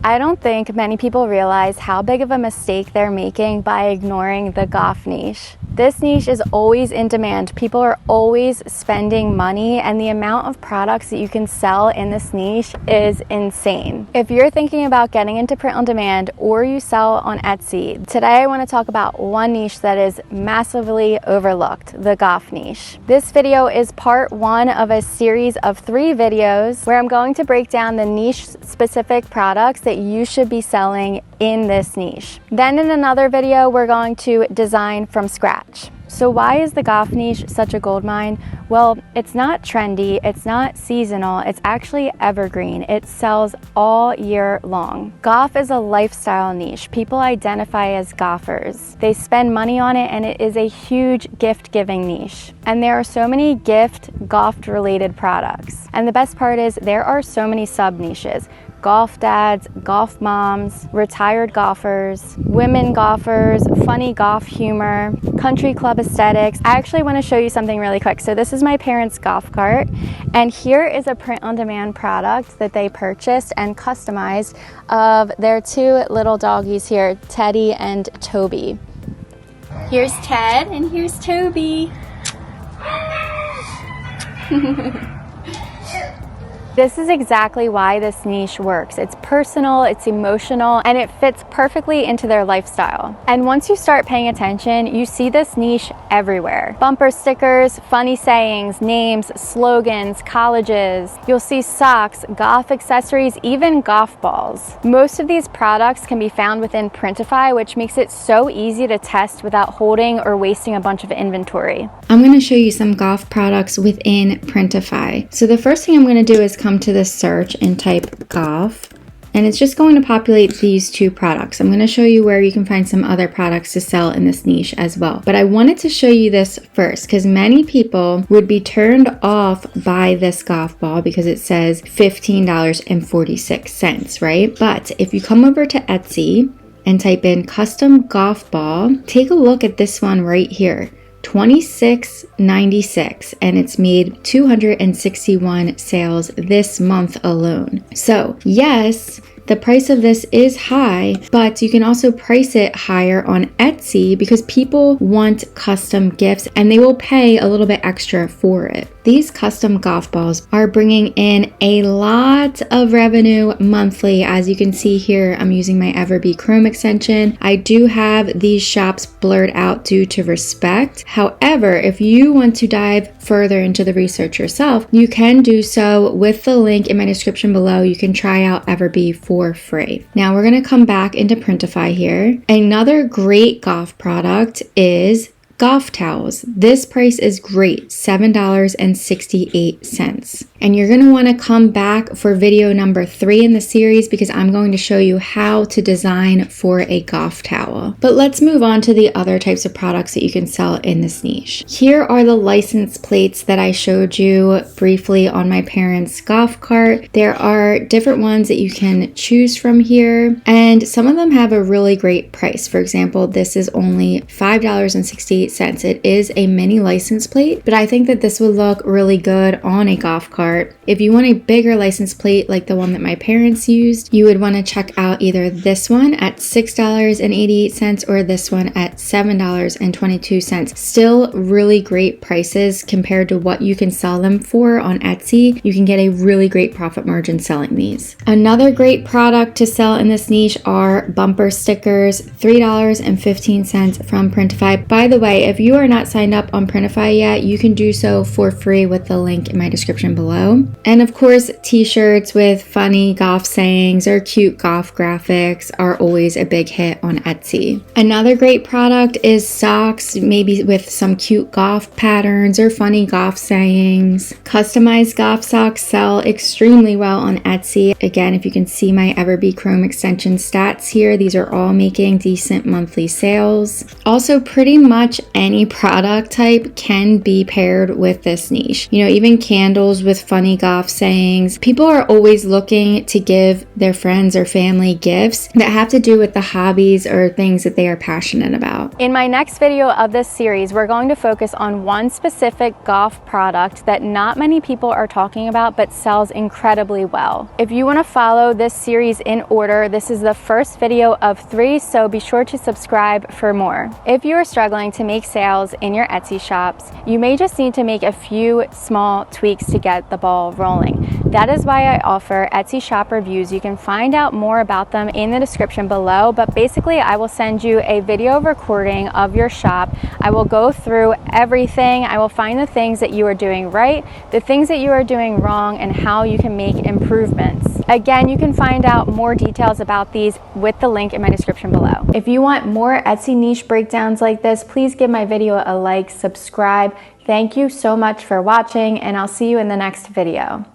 I don't think many people realize how big of a mistake they're making by ignoring the golf niche. This niche is always in demand. People are always spending money, and the amount of products that you can sell in this niche is insane. If you're thinking about getting into print on demand or you sell on Etsy, today I want to talk about one niche that is massively overlooked, the golf niche. This video is part one of a series of 3 videos where I'm going to break down the niche specific products that you should be selling in this niche. Then in another video, we're going to design from scratch. So why is the golf niche such a goldmine? Well, it's not trendy, it's not seasonal, it's actually evergreen. It sells all year long. Golf is a lifestyle niche. People identify as golfers. They spend money on it, and it is a huge gift-giving niche. And there are so many golf-related products. And the best part is there are so many sub-niches. Golf dads, golf moms, retired golfers, women golfers, funny golf humor, country club aesthetics. I actually want to show you something really quick. So this is my parents' golf cart, and here is a print-on-demand product that they purchased and customized of their 2 little doggies here, Teddy and Toby. Here's Ted and here's Toby. This is exactly why this niche works. It's personal, it's emotional, and it fits perfectly into their lifestyle. And once you start paying attention, you see this niche everywhere. Bumper stickers, funny sayings, names, slogans, colleges. You'll see socks, golf accessories, even golf balls. Most of these products can be found within Printify, which makes it so easy to test without holding or wasting a bunch of inventory. I'm going to show you some golf products within Printify. So the first thing I'm going to do is come to the search and type golf, and it's just going to populate these 2 products. I'm going to show you where you can find some other products to sell in this niche as well. But I wanted to show you this first because many people would be turned off by this golf ball because it says $15.46, right? But if you come over to Etsy and type in custom golf ball, take a look at this one right here. $26.96, and it's made 261 sales this month alone. So yes, the price of this is high, but you can also price it higher on Etsy because people want custom gifts and they will pay a little bit extra for it. These custom golf balls are bringing in a lot of revenue monthly. As you can see here, I'm using my EVERBEE Chrome Extension. I do have these shops blurred out due to respect. However, if you want to dive further into the research yourself, you can do so with the link in my description below. You can try out EVERBEE for free. Now we're going to come back into Printify here. Another great golf product is golf towels. This price is great, $7.68. And you're going to want to come back for video number 3 in the series because I'm going to show you how to design for a golf towel. But let's move on to the other types of products that you can sell in this niche. Here are the license plates that I showed you briefly on my parents' golf cart. There are different ones that you can choose from here, and some of them have a really great price. For example, this is only $5.68. It is a mini license plate, but I think that this would look really good on a golf cart. If you want a bigger license plate like the one that my parents used, you would want to check out either this one at $6.88 or this one at $7.22. Still really great prices compared to what you can sell them for on Etsy. You can get a really great profit margin selling these. Another great product to sell in this niche are bumper stickers, $3.15 from Printify. By the way, if you are not signed up on Printify yet, you can do so for free with the link in my description below. And of course, t-shirts with funny golf sayings or cute golf graphics are always a big hit on Etsy. Another great product is socks, maybe with some cute golf patterns or funny golf sayings. Customized golf socks sell extremely well on Etsy. Again, if you can see my EVERBEE Chrome Extension stats here, these are all making decent monthly sales. Also, pretty much any product type can be paired with this niche. You know, even candles with funny goth sayings. People are always looking to give their friends or family gifts that have to do with the hobbies or things that they are passionate about. In my next video of this series, we're going to focus on one specific goth product that not many people are talking about but sells incredibly well. If you want to follow this series in order, this is the first video of 3, so be sure to subscribe for more. If you are struggling to make sales in your Etsy shops, you may just need to make a few small tweaks to get the ball rolling. That is why I offer Etsy shop reviews. You can find out more about them in the description below, but basically I will send you a video recording of your shop. I will go through everything. I will find the things that you are doing right, the things that you are doing wrong, and how you can make improvements. Again, you can find out more details about these with the link in my description below. If you want more Etsy niche breakdowns like this, please give my video a like, subscribe. Thank you so much for watching, and I'll see you in the next video.